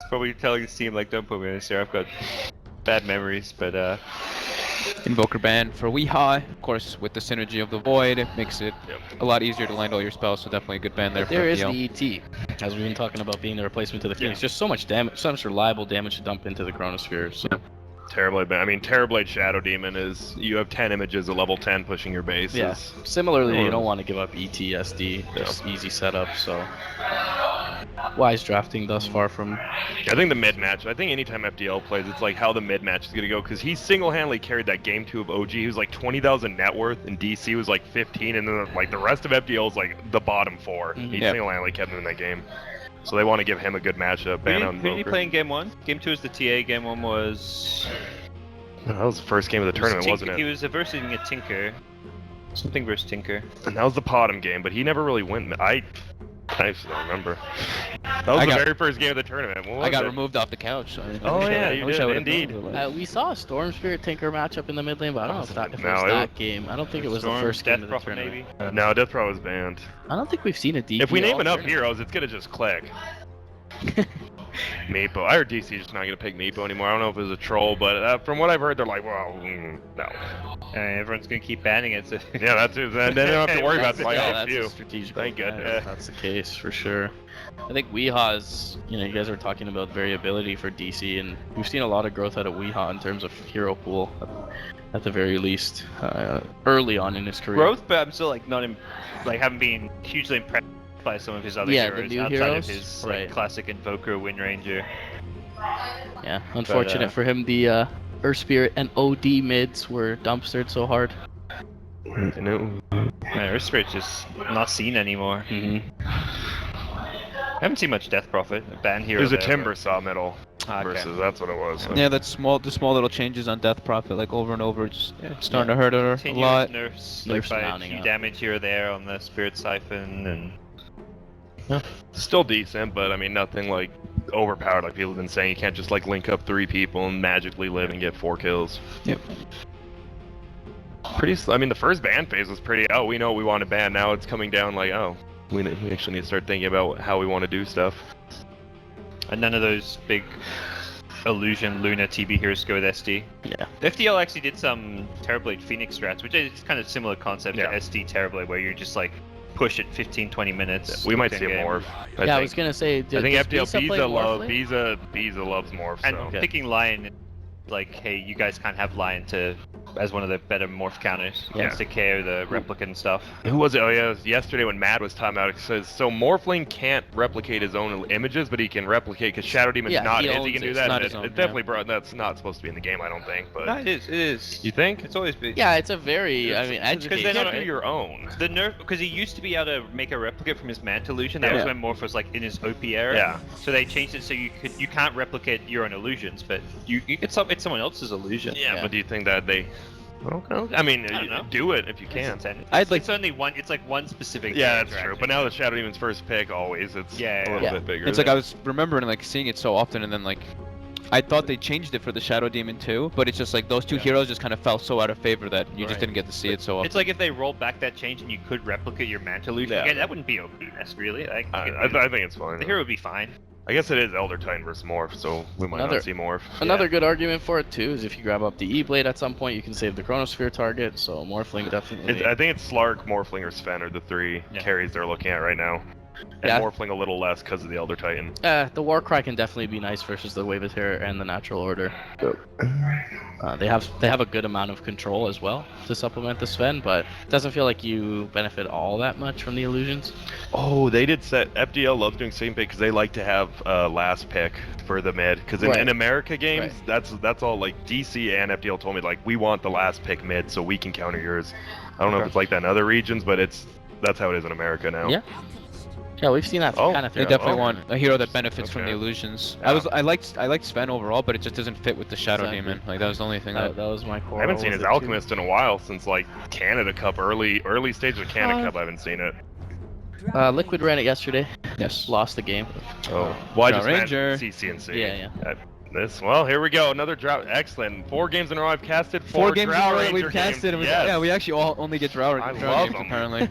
probably telling his team like, don't put me in this here. I've got bad memories, but Invoker ban for Weehaw. Of course, with the synergy of the Void, it makes it a lot easier to land all your spells, so definitely a good ban there for There is FDL. the ET, as we've been talking about being the replacement to the Phoenix. Just so much damage, so much reliable damage to dump into the Chronosphere. So. Terrorblade ban. I mean, Terrorblade Shadow Demon is, you have 10 images at level 10 pushing your base. Yeah. Similarly, you don't want to give up ET, SD, just easy setup, so. Wise drafting thus far from... I think the mid-match, I think anytime FDL plays, it's like how the mid-match is going to go, because he single-handedly carried that game 2 of OG. He was like 20,000 net worth, and DC was like 15, and then like the rest of FDL is like the bottom 4. He single-handedly kept him in that game. So they want to give him a good matchup. Who did he play in game 1? Game 2 was the TA, game 1 was... That was the first game of the tournament, wasn't it? He was versing a Tinker. Something versus Tinker. And that was the Potom game, but he never really went... I actually don't remember. That was the very first game of the tournament. I got removed off the couch. Oh yeah, you did, indeed. We saw a Storm Spirit Tinker matchup in the mid lane, but I don't know if it was that game. I don't think it was the first game of the tournament. Maybe? No, Death Pro was banned. I don't think we've seen a DP. If we name enough heroes, it's gonna just click. Meepo. I heard DC just not gonna pick Meepo anymore. I don't know if it was a troll, but from what I've heard, they're like, well, no. Everyone's gonna keep banning it. So. Yeah, that's it. Then they don't have to worry about it. Like, that's a strategic. Thank goodness. That's the case for sure. I think Weeha's, you guys were talking about variability for DC, and we've seen a lot of growth out of Weehaw in terms of hero pool, at the very least, early on in his career. Growth, but I'm still like not, haven't been hugely impressed by some of his other heroes the new outside heroes? of his like, classic Invoker, Wind Ranger. Yeah, unfortunate for him, the Earth Spirit and OD mids were dumpstered so hard. No. Earth Spirit's just not seen anymore. I haven't seen much Death Prophet, a ban hero. There's a Timber Saw middle versus, that's what it was. Yeah, that's the small little changes on Death Prophet, like over and over, just starting to hurt her a lot. Nerfs, like by a few damage here or there on the Spirit Siphon, and still decent, but I mean nothing like overpowered like people have been saying. You can't just like link up 3 people and magically live and get 4 kills. Yep. I mean the first ban phase was pretty, oh we know what we want to ban, now it's coming down like, oh we actually need to start thinking about how we want to do stuff. And none of those big Illusion, Luna, TB heroes go with SD. Yeah. FDL actually did some Terrorblade Phoenix strats, which is kind of similar concept to SD Terrorblade, where you're just like push it 15-20 minutes. We might see a morph. I was gonna say. I think FDL Biza loves morph. And picking Lion, like, hey, you guys can't have Lion as one of the better morph counters against the KO, the replicant and stuff. Who was it? Oh yeah, it was yesterday when Matt was talking about it. It says, so Morphling can't replicate his own images, but he can replicate, because Shadow Demon's not his, he can do that. It's definitely brought, that's not supposed to be in the game, I don't think. But no, it is. You think? It's always been. Yeah, it's a very, educated. Because they don't do your own. The nerf, because he used to be able to make a replicate from his Manta Illusion. That was when Morph was like in his OP era. Yeah. So they changed it so you can't replicate your own illusions, but you can it's someone else's illusion. Yeah, but do you think that they? Okay. I mean, do it if you can. It's only one. It's like one specific. Yeah, that's true. But now the Shadow Demon's first pick always. It's a little bit bigger. It's like I was remembering like seeing it so often, and then like I thought they changed it for the Shadow Demon too, but it's just like those 2 heroes just kind of fell so out of favor that you just didn't get to see it so often. It's like if they rolled back that change and you could replicate your Manta Illusion again, that wouldn't be OP-ness really. I think it's fine. The hero would be fine. I guess it is Elder Titan versus Morph, so we might not see Morph. Another good argument for it too is if you grab up the E-Blade at some point, you can save the Chronosphere target, so Morphling definitely... I think it's Slark, Morphling, or Sven are the 3 carries they're looking at right now. And Morphling a little less because of the Elder Titan. The Warcry can definitely be nice versus the Wave of Terror and the Natural Order. They have a good amount of control as well to supplement the Sven, but it doesn't feel like you benefit all that much from the illusions. Oh, they did set... FDL loves doing same pick because they like to have last pick for the mid. Because in America games, that's all like DC and FDL told me, like, we want the last pick mid so we can counter yours. I don't know if it's like that in other regions, but that's how it is in America now. Yeah, we've seen that kind of thing. They definitely want a hero that benefits from the illusions. I liked Sven overall, but it just doesn't fit with the Shadow Demon. Like that was the only thing that was my core. I haven't seen his Alchemist in a while since like Canada Cup, early stage of Canada Cup. I haven't seen it. Liquid ran it yesterday. Yes. Lost the game. Oh, well, I just Ranger. meant CCNC. Yeah. Well, here we go. Another drought. Excellent. 4 games in a row I've casted. 4 games in a Drought row Ranger we've casted. games. Yeah, we actually all only get drought I games love them. apparently.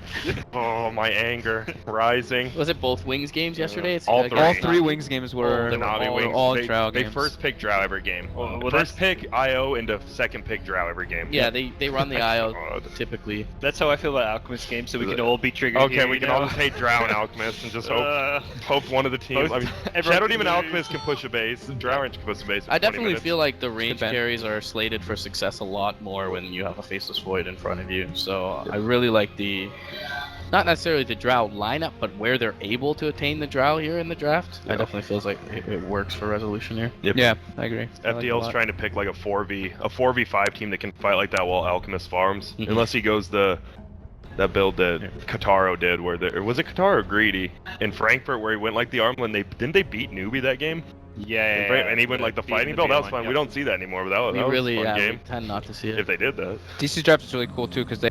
Oh, my anger rising. Was it both Wings games yesterday? It's All like three. All 3 Wings games were The Navi Wings. all they, drought they games. first pick drought every game. Well, First pick IO into second pick drought every game. Yeah, they run the IO God. typically. That's how I feel about Alchemist games, so we can all be triggered. Okay, here, we you can know? all just hate Drow and Alchemist and just hope one of the teams. both- I mean, everyone Shadow can Demon lose. Alchemist can push a base. Drow Ranger can push a base. in I 20 definitely minutes. feel like the range Ben. carries are slated for success a lot more when you have a Faceless Void in front of you. So I really like not necessarily the Drow lineup, but where they're able to attain the Drow here in the draft. Yeah. I definitely feels like it works for Resolution here. Yep. Yeah, I agree. I like it a FDL's lot. trying to pick like a 4v5 team that can fight like that while Alchemist farms. Mhm. Unless he goes that build that Kataro did, or was it Kataro or Greedy in Frankfurt where he went like the arm when didn't they beat Newbie that game? Yeah, And he went like the fighting build. That was fun. We don't see that anymore, but that was We a fun we game. tend not to see it. If they did that. DC's draft is really cool too because they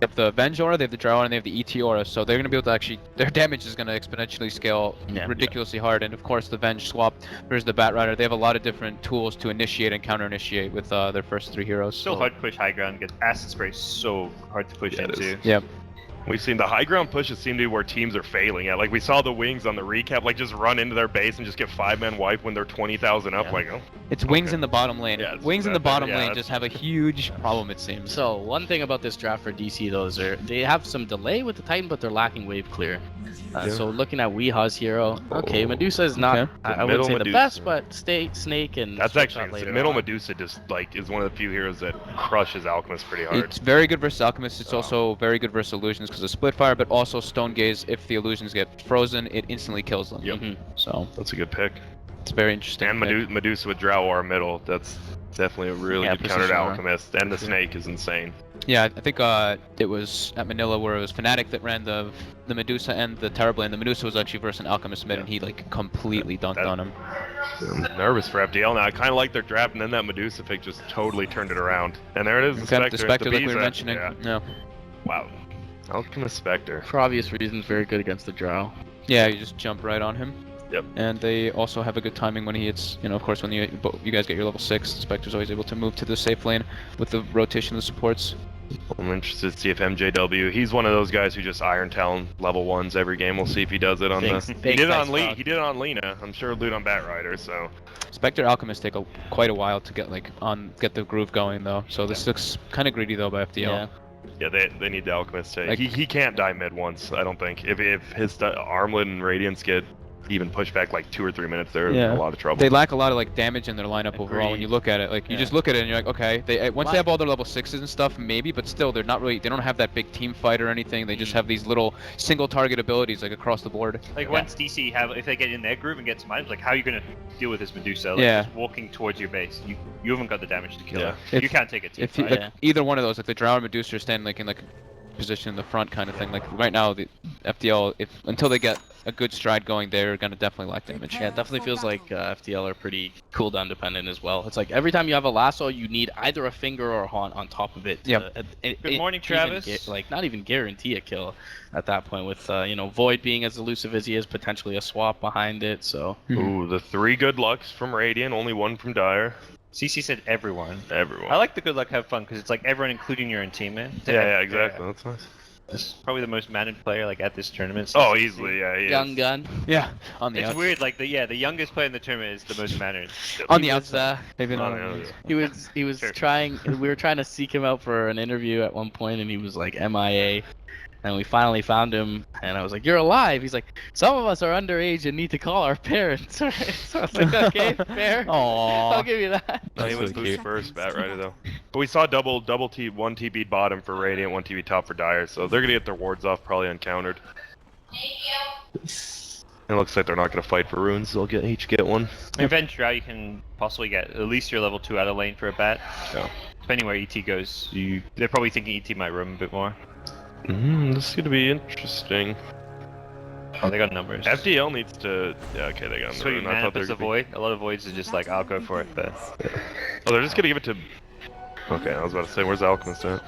have the Venge aura, they have the Drow aura, and they have the ET aura, so they're gonna be able to actually their damage is gonna exponentially scale ridiculously hard. And of course the Venge swap versus the Bat Rider, they have a lot of different tools to initiate and counter initiate with their first 3 heroes. Still hard to push high ground. Get acid spray so hard to push Yeah, it into. is. Yep. We've seen the high ground pushes seem to be where teams are failing at. Like we saw the Wings on the recap, like just run into their base and just get 5-man wipe when they're 20,000 up. Yeah. Like, oh. It's Wings Okay. in the bottom lane. Yeah, it's Wings in the that- bottom yeah, lane that's- just have a huge problem, it seems. So one thing about this draft for DC though is they have some delay with the Titan, but they're lacking wave clear. Yeah. So looking at Weeha's hero, okay, Medusa is not Okay. I The wouldn't say middle the Medusa. best, but Snake and That's switch actually that later middle on. Medusa just like is one of the few heroes that crushes Alchemist pretty hard. It's very good versus Alchemist. It's Oh. also very good versus Illusions because of Split Fire, but also Stone Gaze. If the Illusions get frozen, it instantly kills them. Yep. Mhm. So That's a good pick. it's very interesting. And pick. Medusa with Drow Aura middle. That's definitely a really Yeah, good counter to position aura. Alchemist. And the Snake is insane. Yeah, I think it was at Manila where it was Fnatic that ran the Medusa and the Terrorblade. The Medusa was actually versus an Alchemist mid, and he like completely dunked on him. I'm nervous for FDL now. I kind of like their draft, and then that Medusa pick just totally turned it around. And there it is, the Okay, Spectre. the Spectre, like we Bees were at- mentioning. Yeah. Yeah. Wow. Alchemist Spectre. For obvious reasons, very good against the Drow. Yeah, you just jump right on him. Yep. And they also have a good timing when he hits, of course, when you guys get your level 6, the Spectre's always able to move to the safe lane with the rotation of the supports. I'm interested to see if MJW. He's one of those guys who just Iron Talon level 1s every game. We'll see if he does it on Thanks. the. Thanks, He did it on thanks, Lee. Frog. He did it on Lena. I'm sure he'll do it on Bat Rider. So Spectre Alchemist take quite a while to get the groove going though. So this looks kind of greedy though by FDL. Yeah. yeah, they need the Alchemist to. Like- he can't die mid once. I don't think. If his Armlet and Radiance get even pushed back like 2 or 3 minutes, they're Yeah. in a lot of trouble. They lack a lot of damage in their lineup overall. When you look at it, you Yeah. just look at it and you're like, okay, once My- they have all their level 6s and stuff, maybe, but still, they don't have that big team fight or anything. They just have these little single target abilities across the board. Like once DC if they get in their groove and get some items, like how are you gonna deal with this Medusa? Like, Yeah. just walking towards your base, you haven't got the damage to kill Yeah. her. You can't take a team If you, fight. like, either one of those, like the Drow or Medusa, are standing in a position in the front kind of thing. Like right now, the FDL, until they get a good stride going, they're gonna definitely lack damage. Yeah, it definitely feels like FTL are pretty cooldown dependent as well. It's like every time you have a lasso, you need either a finger or a haunt on top of it. Yep. Good morning, Travis. Not even guarantee a kill at that point with Void being as elusive as he is, potentially a swap behind it. So Ooh, the 3 good lucks from Radiant, only 1 from Dire. CC said everyone. Everyone. I like the good luck, have fun, because it's like everyone, including your own teammate. Yeah, exactly. That's nice. This is probably the most managed player at this tournament. Oh, easily, yeah. He is. young gun. Yeah, on the It's outs. weird, the youngest player in the tournament is the most managed. On He the was, outs, they've been Oh, on. yeah. He was Sure. trying. We were trying to seek him out for an interview at one point, and he was like MIA. And we finally found him, and I was like, "You're alive." He's like, "Some of us are underage and need to call our parents." So I was like, "Okay, fair. Aww. I'll give you that." No, he That's was really boost cute. first, Bat Rider though. But we saw double T, 1 TB bottom for Radiant, 1 TB top for Dire, so they're gonna get their wards off probably uncountered. It looks like they're not gonna fight for runes. They'll each get one. Revenge Drow, you can possibly get at least your level 2 out of lane for a bat. Yeah. Depending where ET goes, they're probably thinking ET might roam a bit more. This is gonna be interesting. Oh, they got numbers. FDL needs to. Yeah, okay, they got So you rune. I man thought up they were as a gonna void. A lot of voids are just like, I'll go for it, but Oh, they're just gonna give it to. Okay, I was about to say, where's Alchemist at?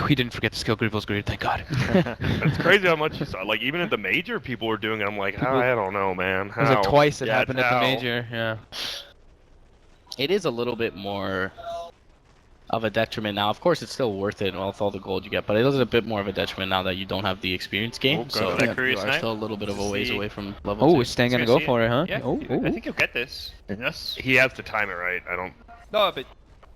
We didn't forget the skill grid was great, thank God. It's crazy how much you saw. Like, even at the major, people were doing it. I'm like, I don't know, man. It was like twice it happened at the how? major, yeah. It is a little bit more of a detriment now. Of course, it's still worth it with all the gold you get, but it is a bit more of a detriment now that you don't have the experience gain. Oh, So that you are snipe. still a little bit of a ways away from level Oh, 2. is Stan gonna go for it, huh? Yeah, Oh, I think he'll get this. Yes. He has to time it right. I don't. No, but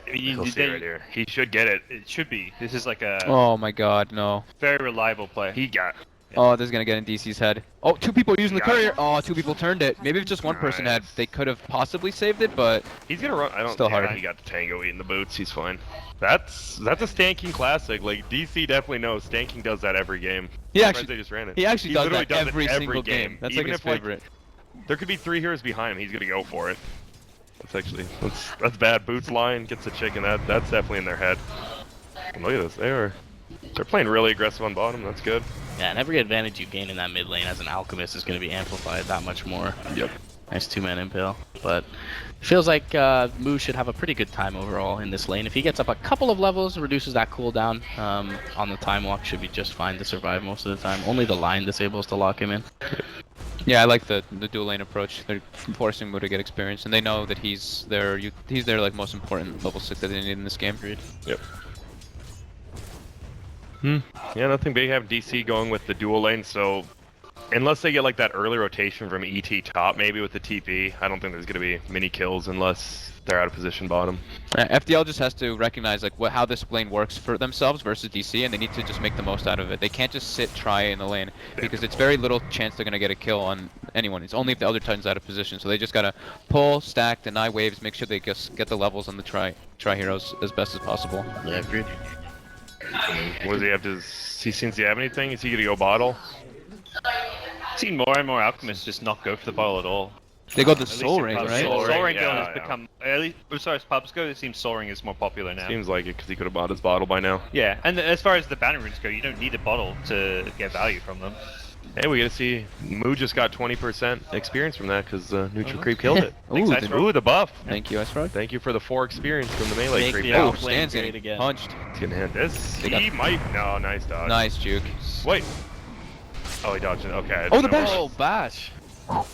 He'll see it right here. He should get it. It should be. This is like a Oh my God, no. very reliable play. He got. Oh, this is gonna get in DC's head. Oh, 2 people using the Got it. courier. Oh, 2 people turned it. Maybe if just 1 person had, they could have possibly saved it, but He's gonna run. I don't. Still yeah, hard. He got the tango eating the boots. He's fine. That's a Stanking classic. Like, DC definitely knows Stanking does that every game. he Sometimes actually they just ran it. he actually He's does literally that it every single game. That's Even like his if, like, favorite. there could be 3 heroes behind him. He's gonna go for it. That's actually that's bad. Boots line gets the chicken. That's definitely in their head. Look at this. They're playing really aggressive on bottom. That's good. Yeah, and every advantage you gain in that mid lane as an alchemist is going to be amplified that much more. Yep. Nice 2-man impale. But it feels like Moo should have a pretty good time overall in this lane. If he gets up a couple of levels, reduces that cooldown on the time walk, should be just fine to survive most of the time. Only the line disables to lock him in. Yeah, I like the dual lane approach. They're forcing Moo to get experience, and they know that he's their like most important level 6 that they need in this game. Yep. Yeah, nothing big. Have DC going with the dual lane, so unless they get like that early rotation from ET top, maybe with the TP, I don't think there's gonna be many kills unless they're out of position bottom. FDL just has to recognize like how this lane works for themselves versus DC, and they need to just make the most out of it. They can't just try in the lane because it's very little chance they're gonna get a kill on anyone. It's only if the other Titan's out of position. So they just gotta pull, stack, deny waves, make sure they just get the levels on the try heroes as best as possible. Yeah, agreed. What does he have? Does he seems to have anything? Is he gonna go bottle? I've seen more and more alchemists just not go for the bottle at all. They go the At least soul in ring, pubs. right? Soul ring yeah, has yeah. become, at least as far as pubs go, it seems soul ring is more popular now. Seems like it because he could have bought his bottle by now. Yeah, and as far as the banner runes go, you don't need a bottle to get value from them. Hey, we gotta see. Moo just got 20% experience from that because Neutral Creep killed it. Ooh, Thanks, the- Ooh, the buff. Thank you, Ice Thank you for the 4 experience from the melee Make creep. the Oh, outplay Stan's great getting again. punched. He's gonna hit this. They got- He might. No, nice dodge. Nice juke. Wait. Oh, he dodged it. Okay. I Oh, didn't the know. bash! Oh, bash!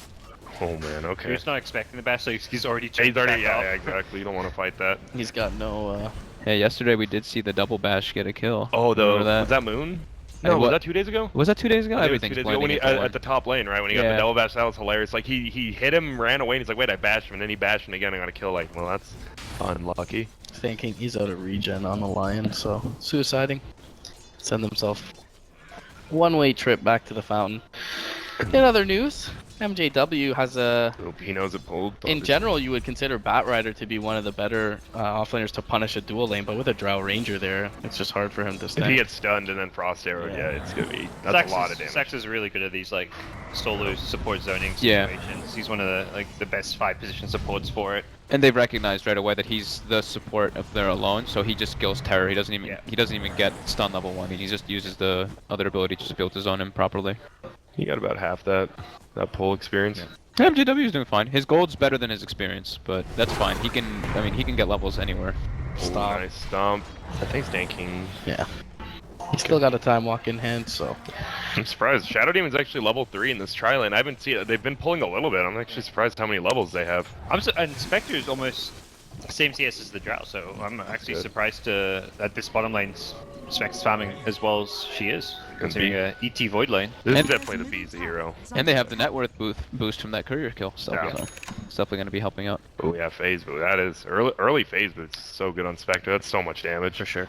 Oh man. He Okay. was not expecting the bash, so he's already He's jumped already. back Yeah, off. yeah, exactly. You don't want to fight that. He's got no. Hey, yesterday we did see the double bash get a kill. Oh, Remember was that Moon? Hey, No, was what- that 2 days ago? Was that 2 days ago? I think it was Everything's 2 days ago when blending he, into at the top lane, right? When he got Yeah. the double bash, that was hilarious. Like he hit him, ran away, and he's like, "Wait, I bashed him," and then he bashed him again and got a kill. Like, well, that's unlucky. Thinking he's out of regen on the lion, so suiciding. Send himself one-way trip back to the fountain. In other news, MJW has a. He knows it pulled. In general, you would consider Batrider to be one of the better offlaners to punish a dual lane, but with a Drow Ranger there, it's just hard for him to If stand. he gets stunned and then frost arrow, Yeah. yeah, it's gonna be Sax a lot of is, damage. Sax is really good at these like solo support zoning Yeah. situations. He's one of the best 5 position supports for it. And they've recognized right away that he's the support if they're alone, so he just skills terror. He doesn't even get stun level 1. He just uses the other ability to just be able to zone him properly. He got about half that pull experience. MJW is doing fine. His gold's better than his experience, but that's fine. He can get levels anywhere. Ooh, Stomp. nice stomp. I think Stanking. Yeah. He's still got a time walk in hand, so. I'm surprised. Shadow Demon's actually level 3 in this tri lane. I haven't seen it. They've been pulling a little bit. I'm actually surprised how many levels they have. And Spectre is almost same CS as the Drow, so I'm actually Good. surprised that this bottom lane's Spectre's farming as well as she is, considering a ET Void lane. This And- is definitely the B's the hero. And they have the net worth boost from that courier kill, so Yeah. it's definitely going to be helping out. Oh yeah, phase boot. That is early phase boot's so good on Spectre. That's so much damage. For sure.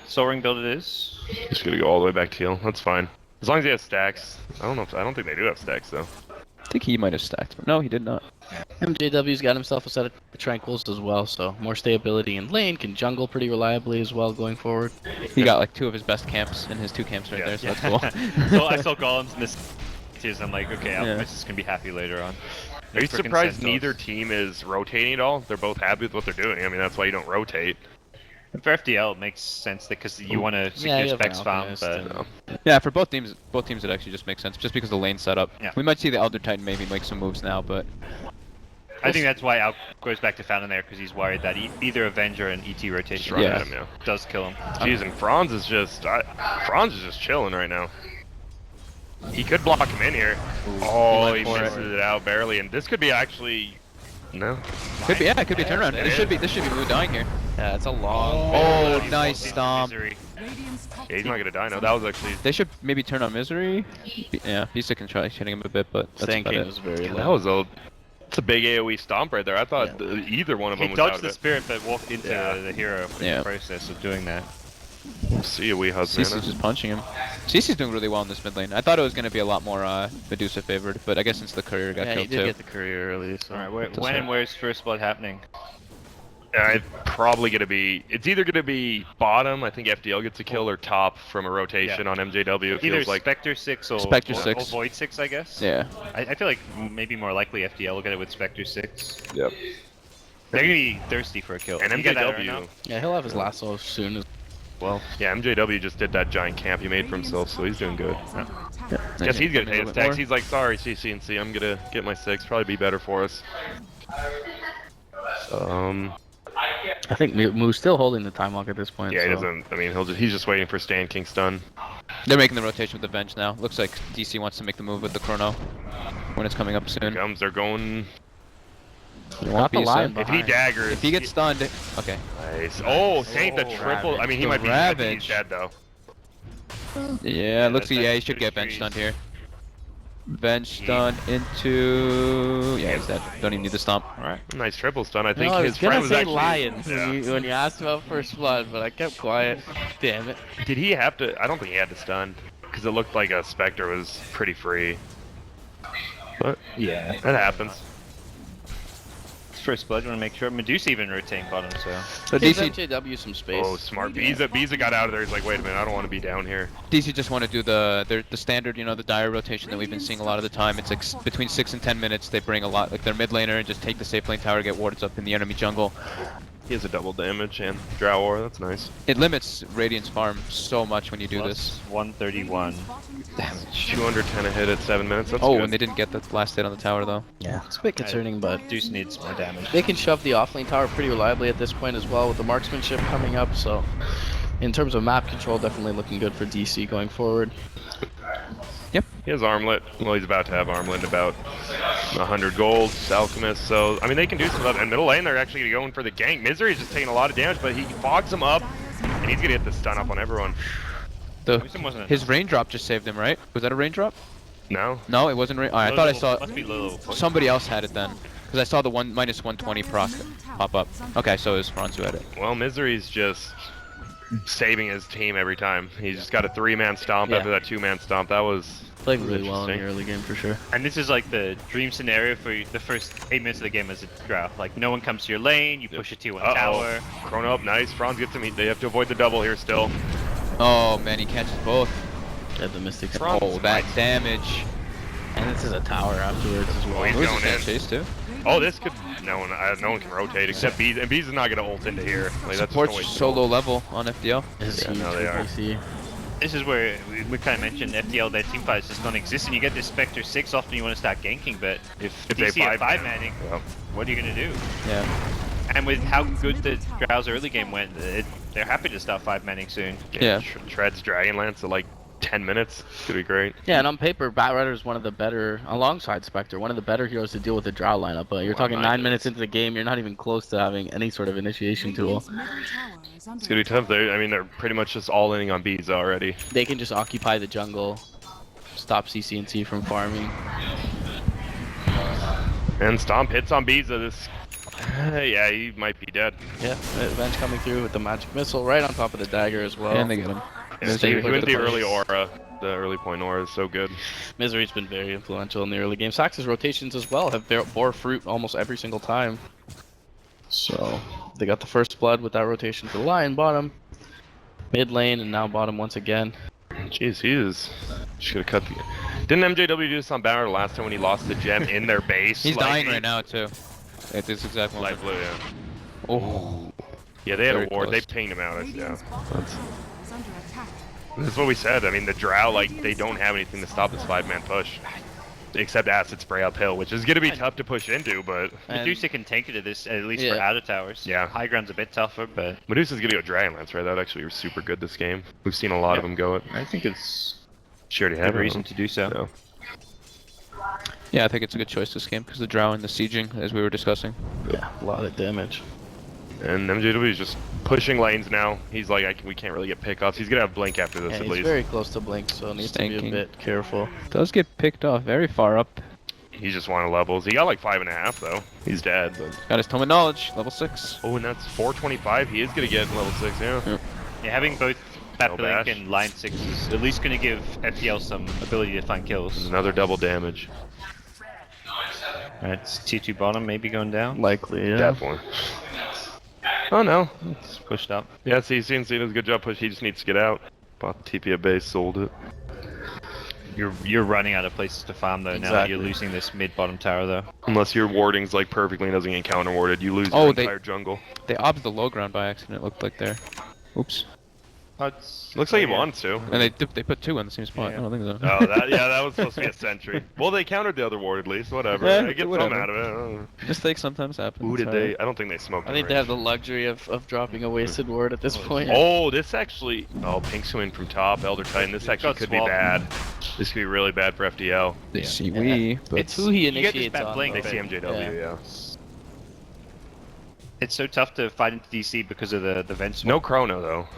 Soul Ring build it is. Just gonna go all the way back to heal. That's fine. As long as he has stacks. I don't think they do have stacks though. I think he might have stacked, but no, he did not. MJW's got himself a set of Tranquils as well, so more stability in lane, can jungle pretty reliably as well going forward. He got like 2 of his best camps in his 2 camps right Yeah. there, so that's cool. So I saw golems in this tiers. I'm like, okay, Yeah. Alchemist is gonna be happy later on. Are you Frickin' surprised Centaurs. neither team is rotating at all? They're both happy with what they're doing. I mean, that's why you don't rotate. For FDL, it makes sense because you want to secure you have an specs farm, Alchemist but and- Yeah, for both teams it actually just makes sense, just because the lane setup. Yeah. We might see the Elder Titan maybe make some moves now, but I think that's why Al goes back to Fountain there, because he's worried that either Avenger and ET rotation Yeah. does kill him. Jeez, and Franz is just chilling right now. He could block him in here. Oh, he misses it out barely, and this could be actually no. Could be, yeah, it could be a turnaround. This should be Moon dying here. Yeah, it's a long. Oh, nice stomp. Yeah, he's not gonna die. No, that was actually. They should maybe turn on Misery. Yeah, Bisa can try hitting him a bit, but that's Sand about King it. was very low. That was a. It's a big AOE stomp right there. I thought either one of them He was out dodged of the it. spirit, but walked into the hero in the process of doing that. See a wee husband. CC's just punching him. CC's doing really well in this mid lane. I thought it was going to be a lot more Medusa favored, but I guess since the courier got Yeah, he killed did too. get the courier early. So. Alright, when and where's first blood happening? It's probably gonna be. It's either gonna be bottom. I think FDL gets a kill, or top from a rotation on MJW. It Either feels like. Spectre 6 or Spectre 6. or Void 6, I guess. Yeah. I feel like maybe more likely FDL will get it with Spectre 6. Yep. They're gonna be thirsty for a kill. And You get that right MJW. now? Yeah, he'll have his lasso soon as well. Yeah, MJW just did that giant camp he made for himself, so he's doing good. Guess he's gonna Maybe a take his bit tax. more. He's like, sorry, CC&C, I'm gonna get my 6. Probably be better for us. I think Moo's still holding the time lock at this point. Yeah, he so. doesn't. I mean, he's just waiting for Stan King stun. They're making the rotation with the Venge now. Looks like DC wants to make the move with the Chrono when it's coming up Here soon. comes. They're going. Got the Bisa. line If he behind. daggers. If he gets stunned, okay. Nice. Oh, Saint the triple. Ravage. I mean, he The might be. I think Ravage. he's dead though. Yeah, looks like that's he should get pretty Venge free. stunned here. Venge stunned into. Yeah, he's dead. Don't even need the stomp. Alright. Nice triple stun. I think No, I his was friend gonna was say actually. Lions Yeah. when you asked about first blood, but I kept quiet. Damn it. Did he have to? I don't think he had to stun because it looked like a Spectre was pretty free. But Yeah. that happens. First blood, you want to make sure. Medusa even rotating bottom, so. So Give DC MJW some space. Oh, smart. Biza got out of there. He's like, wait a minute, I don't want to be down here. DC just want to do the standard, you know, the dire rotation that we've been seeing a lot of the time. It's like between 6 and 10 minutes. They bring a lot, like their mid laner, and just take the safe lane tower, get wards up in the enemy jungle. He has a double damage and Drow Aura. That's nice. It limits Radiant's farm so much when you do this. Plus 131. 210 a hit at 7 minutes. That's Oh, good. and they didn't get the last hit on the tower though. Yeah, it's a bit concerning, but Deuce needs more damage. they can shove the offlane tower pretty reliably at this point as well with the marksmanship coming up. So, in terms of map control, definitely looking good for DC going forward. He has Armlet. Well, he's about to have Armlet, about 100 gold. Alchemist. So, I mean, they can do some stuff. And middle lane, they're actually going for the gank. Misery is just taking a lot of damage, but he fogs him up, and he's gonna get the stun up on everyone. Wisdom wasn't His raindrop just saved him, right? Was that a raindrop? No? No, it wasn't. I thought I saw Must be little. somebody else had it then, because I saw the minus 120 proc pop up. Okay, so it was Franz who had it. Well, Misery's just saving his team every time. He's just got a 3-man stomp Yeah. after that 2-man stomp. That was Played really well in the interesting. early game for sure. And this is like the dream scenario for the first 8 minutes of the game as a draw. Like, no one comes to your lane, you push a T1 tower. Chrono up, nice. Franz gets him. They have to avoid the double here still. Oh man, he catches both. Yeah, the Mystics. Franz Oh, that might- damage. And this is a tower afterwards as well. he's Who's going gonna in. chase too? Oh, this could. No one can rotate except Bees, and Bees is not gonna ult into here. Like, that's Support's just so low level on FDL. This is Yeah, huge no, they for are. DC. This is where we kind of mentioned FDL, their team fights just don't exist, and you get this Spectre 6, often you want to start ganking, but if If they DC are 5-man. 5-manning, Yep. what are you going to do? Yeah. And with how good the Drow's early game went, they're happy to start 5-manning soon. Yeah. Treads Dragonlance at like 10 minutes. It's gonna be great. Yeah, and on paper, Batrider is one of the better, alongside Spectre, one of the better heroes to deal with the Drow lineup. But you're Wow, talking 9 9 minutes into the game, you're not even close to having any sort of initiation tool. It's gonna be tough. They're pretty much just all inning on Bees already. They can just occupy the jungle, stop CC&T from farming. And Stomp hits on Bees. This. Yeah, he might be dead. Yeah, Venge coming through with the magic missile right on top of the dagger as well. And they get him. Yeah, Stay he clear went to the the early place. aura. The early point aura is so good. Misery's been very influential in the early game. Sax's rotations as well have bore fruit almost every single time. So they got the first blood with that rotation to the Lion bottom, mid lane, and now bottom once again. Jeez, he is. Should have cut the. Didn't MJW do this on Banner last time when he lost the gem in their base? He's Like, dying right now too. At this exact moment. Light blue, yeah. Oh. Yeah, they had Very a ward. close. They pinged him out. Yeah. That's what we said. I mean, the Drow, like, they don't have anything to stop this 5-man push. except acid spray uphill, which is going to be tough to push into, but... Medusa can tank it at least for outer towers. Yeah. High ground's a bit tougher, but... Medusa's going to go Dragonlance, right? That would actually be super good this game. We've seen a lot of them go it. I think it's... She already Good had reason to do so. Yeah, I think it's a good choice this game because the drow and the sieging, as we were discussing. Yeah, a lot of damage. And MJW is just pushing lanes now. He's like, we can't really get pickoffs. He's gonna have Blink after this Yeah, at he's least. very close to Blink, so needs to be a bit careful. Does get picked off very far up. He just wanted levels. He got like 5.5 though. He's dead, but... Got his Tome of Knowledge, level 6. Oh, and that's 425. He is gonna get level 6, yeah. Yeah, having both Bat Blink bash. and Line 6 is at least going to give FDL some ability to find kills. Another double damage. Alright, it's tier 2 bottom maybe going down. Likely, yeah. Definitely. Oh no. It's pushed up. Yeah, CNC does a good job push. He just needs to get out. Bought the TP at base, sold it. You're running out of places to farm though now that you're losing this mid-bottom tower though. Unless your warding's like perfectly and doesn't get counter warded, you lose Oh, your they- entire jungle. They obbed the low ground by accident, it looked like there. Oops. Looks like he wants to. And they put 2 in the same spot. Yeah. I don't think so. Oh, that was supposed to be a sentry. Well, they countered the other ward at least. Whatever. Yeah, I get some whatever. out of it. I don't know. Mistakes sometimes happen. Who it's did alright. they? I don't think they smoked. I think they have the luxury of dropping a wasted ward at this point. Oh, this actually. Oh, Pink's win from top. Elder Titan. This actually got could be swapped. bad. This could be really bad for FDL. They see we, but It's who he You get this initiates Bat on. Blink, They though. see MJW, yeah. It's so tough to fight into DC because of the vent swap. No chrono though.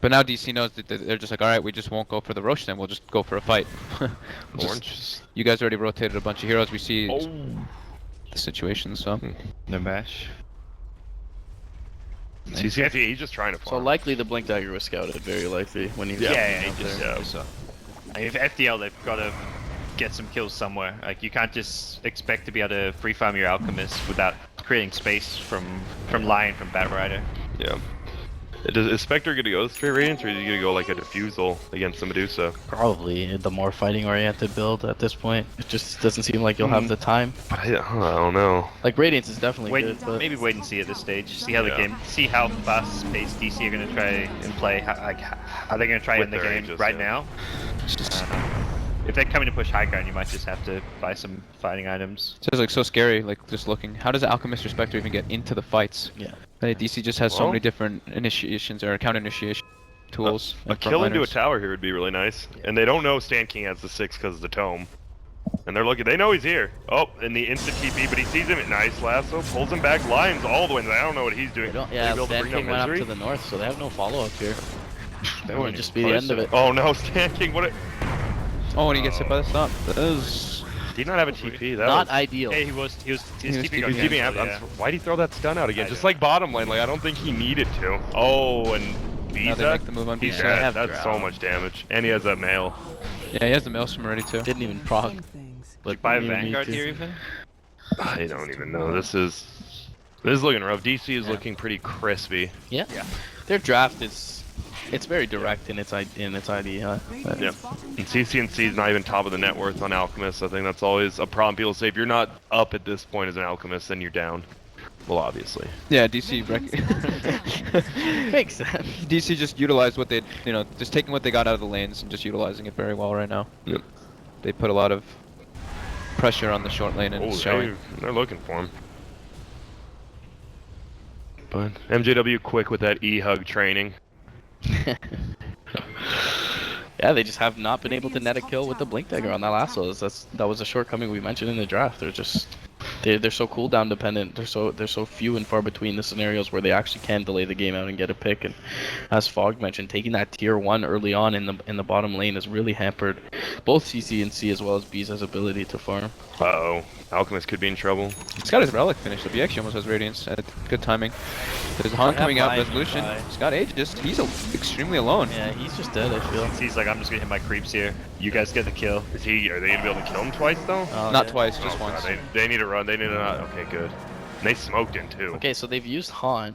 but now DC knows that they're just like, all right, we just won't go for the Roche then. We'll just go for a fight. Orange. You guys already rotated a bunch of heroes. We see Oh. the situation, so No bash. CCFE, he's just trying to So farm. likely the Blink Dagger was scouted, very likely, when he's Yeah, out he just, there. so. I mean, if FDL, they've got to get some kills somewhere. Like, you can't just expect to be able to free farm your Alchemist without creating space from Lion, from Bat Rider. Yeah. Is Spectre gonna go straight Radiance, or is he gonna go like a Diffusal against the Medusa? Probably the more fighting-oriented build at this point. It just doesn't seem like you'll have the time. But I don't know. Like Radiance is definitely good, but Maybe wait and see at this stage. See how the game, see how fast-paced DC are going to try and play. How are they going to try With in the their game Aegis, right yeah. now? If they're coming to push high ground, you might just have to buy some fighting items. so it's like so scary. Like just looking, how does Alchemist or Spectre even get into the fights? yeah. DC just has so Well- many different initiations or counter initiation tools. A and kill into a frontliners. tower here would be really nice. And they don't know Stan King has the 6 because of the tome. And they're looking, they know he's here. Oh, and the instant TP, but he sees him. Nice lasso, pulls him back, lines all the way. I don't know what he's doing. They don't, Will yeah, he be able to Stan bring down King went up Misery? to the north, so they have no follow-up here. That wouldn't would just even be the push end of it. Oh no, Stan King, what a... Oh, and he gets hit by the stop. That is... Did he not have a TP? That Not was... ideal. Hey, his TP got He's keeping cancelled, out. yeah. Why'd he throw that stun out again? I Just don't like bottom lane, like I don't think he needed to. Oh, and Now they Visa? make the move on He's Visa. dead. have That's Drow. so much damage. And he has a mail. Yeah, he has the Maelstrom already too. Didn't even proc. But Buy a you need Vanguard to. here even? I don't even know. This is looking rough. DC is looking pretty crispy. Yeah. Their draft it's very direct in its ID, huh? Yeah. And CCNC is not even top of the net worth on Alchemist. I think that's always a problem. People say if you're not up at this point as an Alchemist, then you're down. Well, obviously. Yeah, DC Makes sense. DC just utilized what they, just taking what they got out of the lanes and just utilizing it very well right now. Yep. They put a lot of pressure on the short lane and it's showing. They're looking for him. But MJW quick with that E-hug training. Yeah, they just have not been able to net a kill with the Blink Dagger on that lasso. That was a shortcoming we mentioned in the draft. They're so cooldown dependent. They're so few and far between the scenarios where they actually can delay the game out and get a pick. And as Fog mentioned, taking that tier 1 early on in the bottom lane has really hampered both CC and C as well as B's ability to farm. Uh-oh. Alchemist could be in trouble. He's got his relic finished up. He actually almost has Radiance at good timing. There's Han coming out, Blind Resolution. by. He's got Aegis. He's extremely alone. Yeah, he's just dead, I feel. He's like, I'm just gonna hit my creeps here. You guys get the kill. Are they gonna be able to kill him twice though? Oh, Not yeah. twice, just Oh, once. God, they need to run. They need to not. Okay, good. And they smoked in too. Okay, so they've used Han.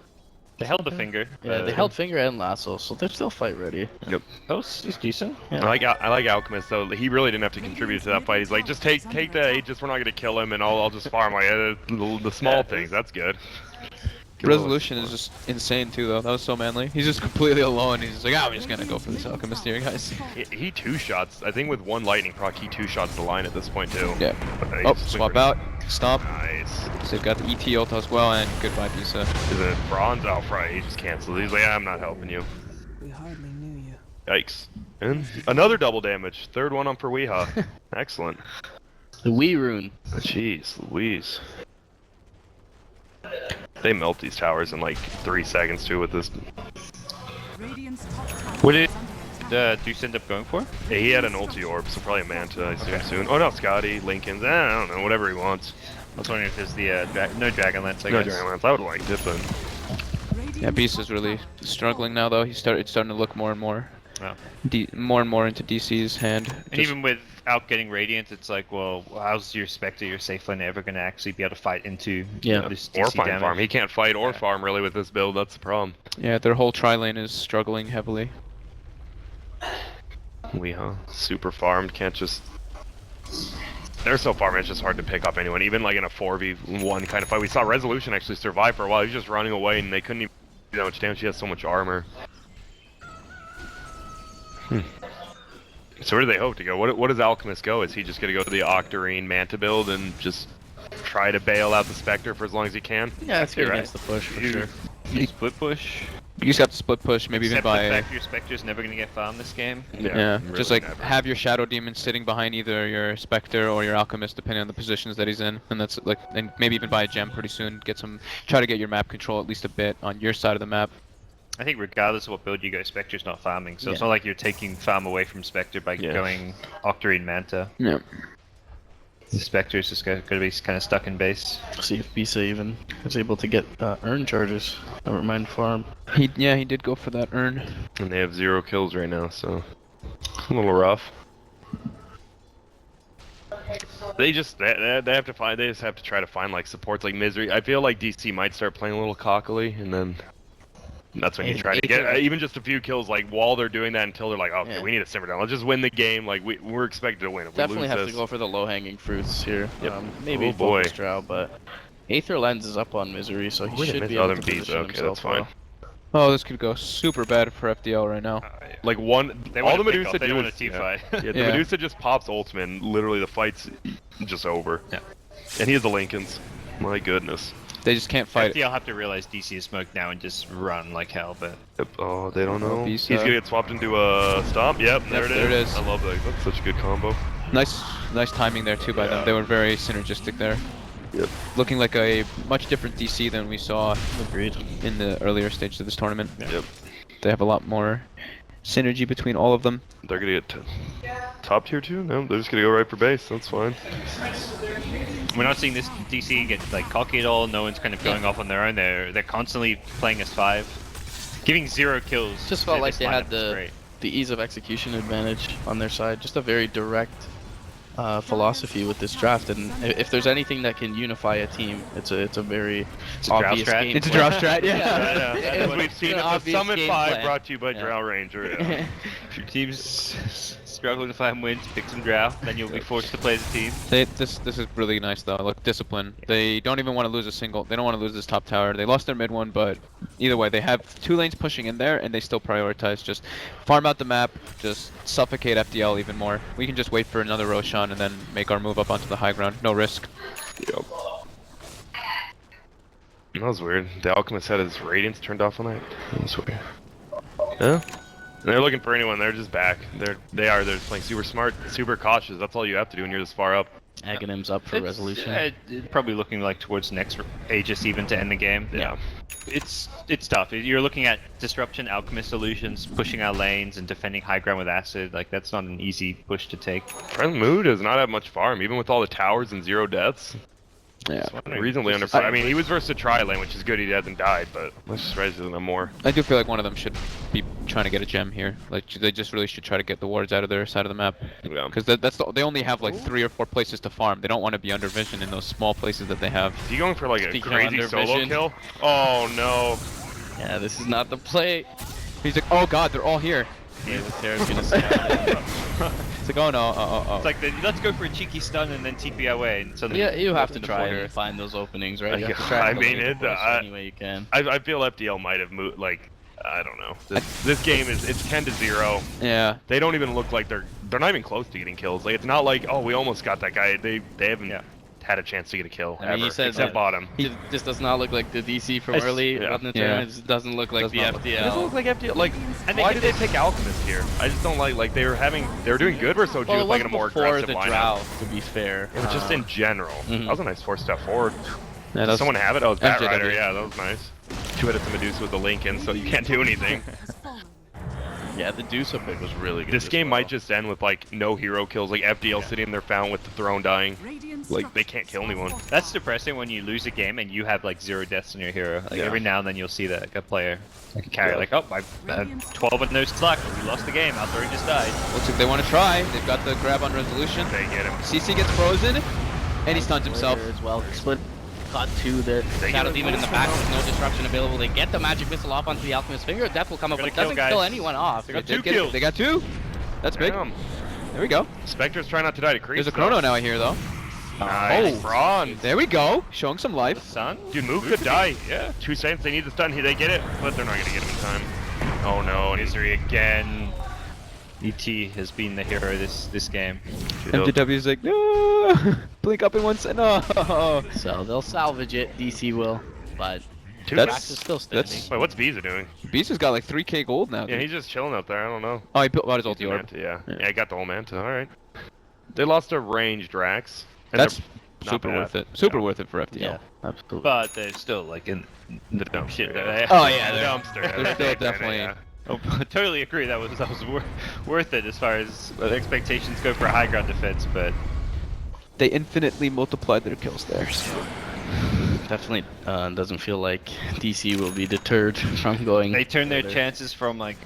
They held the finger. Yeah, they held Finger and Lasso, so they're still fight ready. Yep. Oh, he's decent. Yeah. I like Alchemist though. He really didn't have to contribute to that fight. He's like, just take the Aegis. We're not gonna kill him, and I'll just farm like the small things. That's good. Resolution is just insane too, though. That was so manly. He's just completely alone. He's just like, I'm just gonna go for this Alchemist here, guys. He two shots. I think with one lightning proc, he two shots the line at this point too. Yeah. Okay, Oh, swap out. Stomp. Nice. So they've got the ET ult as well, and goodbye, Pisa. Is it bronze? Oh, right. He just canceled. He's like, I'm not helping you. We hardly knew you. Yikes. And another double damage. Third one on for Weehaw. Excellent. The Wii rune. Jeez, Louise. They melt these towers in like 3 seconds too with this. What did Deuce end up going for? Yeah, he had an ulti orb, so probably a Manta, I assume soon. Oh no, Scotty, Lincoln's, I don't know, whatever he wants. I was wondering if there's the no Dragonlance, I No guess. Dragonlance, I would like it, but Yeah, Beast is really struggling now, though. It's starting to look more and more, Wow. more and more into DC's hand. And Just- even without getting Radiant, it's like, well, how's your Spectre, your safe lane, ever going to actually be able to fight into this DC or find damage? farm. He can't fight or Yeah. farm really with this build. That's the problem. yeah, their whole tri lane is struggling heavily. Weehaw, super farmed, can't just. They're so farmed, it's just hard to pick up anyone. Even like in a 4v1 kind of fight, we saw Resolution actually survive for a while. He was just running away, and they couldn't even do that much damage. He has so much armor. So where do they hope to go? What does Alchemist go? Is he just gonna go to the Octarine Manta build and just try to bail out the Spectre for as long as he can? Yeah, that's good Right. against the push for sure. Split push. You just have to split push, maybe even Except the by. fact your Spectre's never going to get farmed this game. Yeah, really just like never. have your Shadow Demon sitting behind either your Spectre or your Alchemist, depending on the positions that he's in, and that's like, and maybe even buy a gem pretty soon. Get some, try to get your map control at least a bit on your side of the map. I think regardless of what build you go, Spectre's not farming, so it's Yeah. not like you're taking farm away from Spectre by Yeah. going Octarine Manta. Yeah. The Spectre's just going to be kind of stuck in base. See if Bisa even is able to get earn charges. Never mind farm. He did go for that urn. And they have 0 kills right now, so a little rough. They just have to find. They just have to try to find like supports like Misery. I feel like DC might start playing a little cockily, and then that's when you try to get even just a few kills. Like while they're doing that, until they're like, okay, Yeah. we need to simmer down. Let's just win the game. Like we're expected to win. If Definitely we lose have this, to go for the low-hanging fruits here. Yep. Maybe Oh, boy. Focus Drow, but Aether Lens is up on Misery, so he Wait a should minute, be able other to beats, position okay, himself that's fine. well. Oh, this could go super bad for FDL right now. like one. They All want the to pick Medusa up, they do don't is want a team yeah. fight. Yeah, the Yeah. Medusa just pops ultimate, and literally the fight's just over. Yeah. And he has the Lincolns. My goodness. They just can't fight. FDL have to realize DC is smoked now and just run like hell, but Yep. Oh, they don't know. Bisa. He's gonna get swapped into a stomp. Yep, there, there it is. I love that. That's such a good combo. Nice timing there too by them. They were very synergistic there. Yep. Looking like a much different DC than we saw Agreed. in the earlier stages of this tournament. Yep. They have a lot more synergy between all of them. They're gonna get top tier 2? No, they're just gonna go right for base. That's fine. we're not seeing this DC get like cocky at all. No one's kind of going off on their own. They're constantly playing as 5, giving 0 kills. Just felt like This they had lineup is great. the ease of execution advantage on their side. Just a very direct philosophy with this draft, and if there's anything that can unify a team, it's a very It's a draft obvious strat. game. It's a plan. draft strat, yeah. As we've seen an at the obvious Summit game 5 plan. brought to you by Yeah. Drow Ranger. Yeah. If your team's struggling to find wins, pick some Drow, then you'll be forced to play as a team. This is really nice though. Look, discipline. They don't even want to lose a single. They don't want to lose this top tower. They lost their mid one, but either way, they have 2 lanes pushing in there, and they still prioritize just farm out the map, just suffocate FDL even more. We can just wait for another Roshan and then make our move up onto the high ground. No risk. Yep. That was weird. The Alchemist had his radiance turned off on that. That was weird. Yeah. They're looking for anyone. They're just back. They're just playing super smart, super cautious. That's all you have to do when you're this far up. Aghanim's up for resolution. Probably looking like towards next Aegis even to end the game. Yeah. It's tough. You're looking at disruption, alchemist solutions, pushing our lanes, and defending high ground with acid. Like that's not an easy push to take. Friend Mood does not have much farm, even with all the towers and 0 deaths. Yeah. Reasonably under. I mean, he was versus a tri-lane, which is good. He hasn't died, but let's just raise them more. I do feel like one of them should be trying to get a gem here. Like they just really should try to get the wards out of their side of the map. Yeah. Because they only have like 3 or 4 places to farm. They don't want to be under vision in those small places that they have. Is he going for like a Speaking of crazy under solo vision. kill? Oh no. Yeah, this is not the play. He's like, oh god, they're all here. Yeah, the Terra's gonna see. It's like, oh no, It's like, let's go for a cheeky stun and then TP our way. And so Yeah, you have to the try border. and find those openings, right? You have to Yeah, try I and mean, eliminate the it, push any way you can. I feel FDL might have moved, like, I don't know. This game it's 10-0. yeah. They don't even look like they're not even close to getting kills. Like, it's not like, oh, we almost got that guy. They haven't had a chance to get a kill I mean, ever, he said except that- bottom. This does not look like the DC from It's- early yeah. in the Yeah. tournament. It doesn't look like Does the not look- It doesn't FDL. look like FDL. Like, And why they did they pick Alchemist here? I just don't like they were doing good versus OG Well, with it like a wasn't more before aggressive the lineup. drought, to be fair. It was just in general. Mhm. That was a nice 4-step forward. Yeah, Does that's someone have it? Oh, it's Bat MJW. Rider. Yeah, that was nice. 2 hits to Medusa with the Lincoln, so you can't do anything. Yeah, the Deuce pick was really good. This as game well. might just end with like no hero kills, like FDL sitting in their fountain with the throne dying. Like they can't kill anyone. That's depressing when you lose a game and you have like 0 deaths in your hero. Like Yeah. every now and then you'll see that like, a player like, carry like, oh, I had 12 with no luck. We lost the game. Our throne just died. looks like they want to try. They've got the grab on resolution. They get him. CC gets frozen, and he stuns himself. As well. Split got to the Shadow Demon in the back with no disruption available. They get the magic missile off onto the Alchemist Finger. Death will come up, but it Gonna doesn't kill kill guys. anyone off. They got They 2 get it. kills. They got 2. That's big. Damn. There we go. Spectre's trying not to die to creep. There's a chrono now here though. Nice. Oh. Bronze. There we go. Showing some The life. sun? Dude, Mook could die. Yeah. 2 seconds. They need the stun. They get it, but they're not gonna get him in time. Oh no. And he's Misery again. ET has been the hero this game. MJW's like, no. Blink up in 1 second. No. So they'll salvage it. DC will, but Two That's- Rax is still standing. that's- Wait, what's Visa doing? Beast has got like 3k gold now. Yeah, dude. he's just chilling out there. I don't know. Oh, he built out his ulti orb. Manta, yeah. Yeah. Yeah, he got the whole Manta. All right. They lost a ranged Rax. and That's they're not super bad. worth it. Super Yeah. worth it for FDL. Yeah, absolutely. But they're still like in The dumpster. shit. yeah. Oh yeah, The they're- dumpster. they're still definitely. Yeah. Oh, totally agree. That was worth it as far as expectations go for a high ground defense, but They infinitely multiplied their kills there. So. Definitely doesn't feel like DC will be deterred from going. they turn their further. chances from like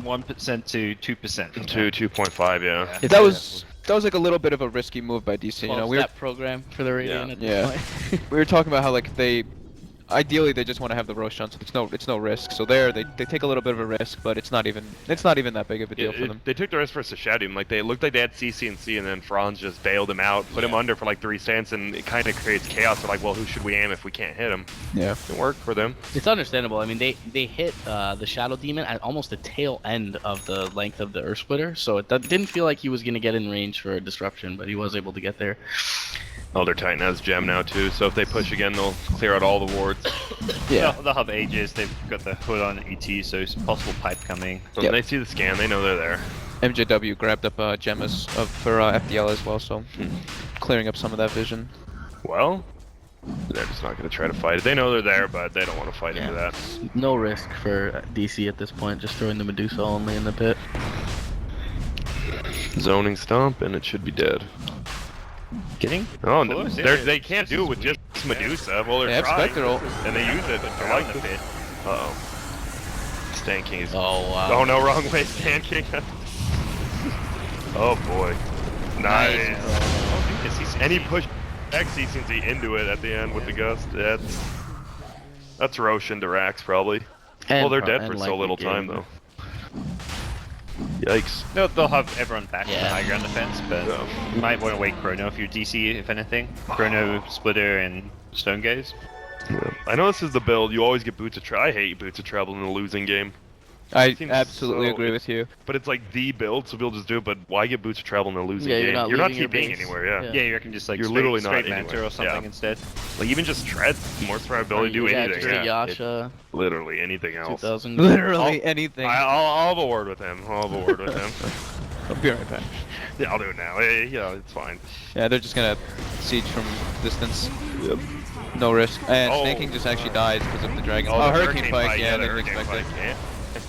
1% to 2%. To 2.5, yeah. That was like a little bit of a risky move by DC. You know, we were that program for the Radiant at this Yeah. point. we were talking about how like ideally they just want to have the Roshan, so it's no risk. So they take a little bit of a risk, but it's not even that big of a deal for them. They took the risk for Sashadum. Like, they looked like they had CC and C, and then Franz just bailed him out, put him under for like 3 stands, and it kind of creates chaos. They're like, well, who should we aim if we can't hit him? Yeah. It worked for them. It's understandable. I mean, they hit the Shadow Demon at almost the tail end of the length of the Earth Splitter, so it didn't feel like he was going to get in range for a disruption, but he was able to get there. Elder Titan has Gem now, too, so if they push again, they'll clear out all the wards. Yeah. They'll have Aegis. They've got the hood on ET, so it's a possible pipe coming. So Yep. when they see the scan, they know they're there. MJW grabbed up Gemmas for FDL as well, so clearing up some of that vision. Well, they're just not going to try to fight it. They know they're there, but they don't want to fight into that. No risk for DC at this point, just throwing the Medusa only in the pit. Zoning stomp, and it should be dead. Getting? Oh, Close, they can't do it with just Medusa. Well, they're They have trying, Spectre ult. and they use it. But They're they're in like, the pit. uh-oh. Stan King is... Oh, wow. Oh, no, wrong way, Stan King. Oh, boy. Nice. And he pushed XCC into it at the end with the gust. That's Roshan to Rax, probably. Well, they're dead for so little time, though. Yikes. They'll have everyone back Yeah. for high ground defense, but Yeah. you might want to wait Chrono if you're DC, if anything. Chrono, Splitter, and Stone Gaze. Yeah. I know this is the build. You always get Boots of Trouble. I hate Boots of Trouble in a losing game. I Seems absolutely so- agree with you. But it's like the build, so people just do it. But why get Boots of Trouble in a losing Yeah, game? you're not leaving your TPing base. anywhere, yeah. Yeah, you reckon just like You're straight, literally not straight anywhere. Manta or something Yeah. instead. Like, even just Tread, more survivability, do yeah, anything. just a Yeah. Yasha, Literally anything else. 2000. Literally anything. I'll have a word with him. I'll have a word with him. I'll be right back. Yeah, I'll do it now. Yeah, it's fine. Yeah, they're just gonna siege from distance. Yep. No risk. And Oh. Snake King just actually dies because of the dragon. Oh, Oh, the Hurricane Pike. Yeah, the they didn't Hurricane expect Pike. it. Yeah.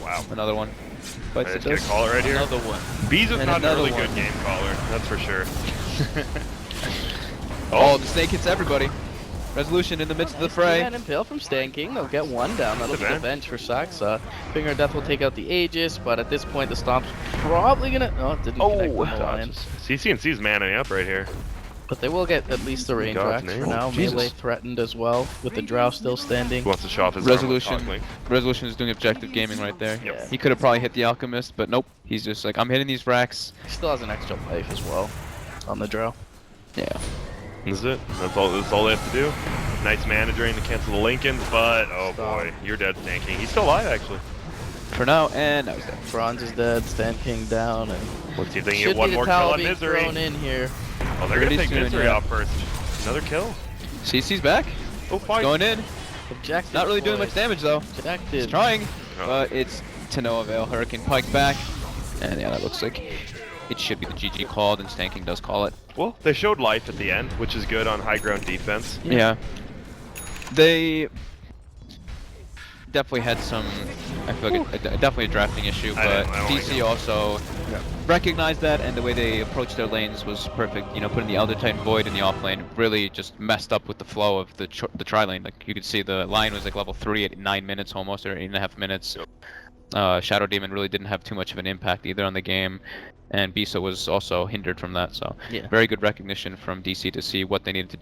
Wow. Another one. Bites Let's the get a dust. caller right here. Another one. Bees is And not a another really one. good game caller, that's for sure. Oh, the Snake hits everybody. Resolution in the midst of the fray. And Impale from Stan King. They'll get one down. That'll be the Advantage. bench for Saxa. Finger of Death will take out the Aegis, but at this point the Stomp's probably gonna. Oh, it didn't connect with the line. CC&C's manning up right here. But they will get at least the range God's racks for name. now. Jesus. Melee threatened as well, with the Drow still standing. Who wants to show off his Resolution. armor with Talk Link? Resolution is doing objective gaming right there. Yeah. He could have probably hit the Alchemist, but nope. He's just like, I'm hitting these racks. He still has an extra life as well on the Drow. Yeah. That's it. That's all they have to do. Nice mana drain to cancel the Lincolns, but oh boy, you're dead, tanking. He's still alive actually. For now, and now he's dead. Bronze is dead, Stand King down, and Let's see if they can should get one be the more kill towel on being Misery. thrown in here. Oh, they're gonna Pretty take soon, Misery yeah. out first. Another kill. CC's back. Oh, fight. Going in. Objective Not really doing much damage though. Objective. He's trying, Oh. but it's to no avail. Hurricane Pike back. And yeah, that looks like it should be the GG called, and Stanking does call it. Well, they showed life at the end, which is good on high ground defense. Yeah. They definitely had some, I feel like definitely a drafting issue, I but don't like DC it. also recognized that, and the way they approached their lanes was perfect. You know, putting the Elder Titan Void in the off lane really just messed up with the flow of the tri lane. Like you could see the line was like level 3 at 9 minutes almost, or 8.5 minutes. Shadow Demon really didn't have too much of an impact either on the game, and Bisa was also hindered from that. So Yeah. very good recognition from DC to see what they needed to do.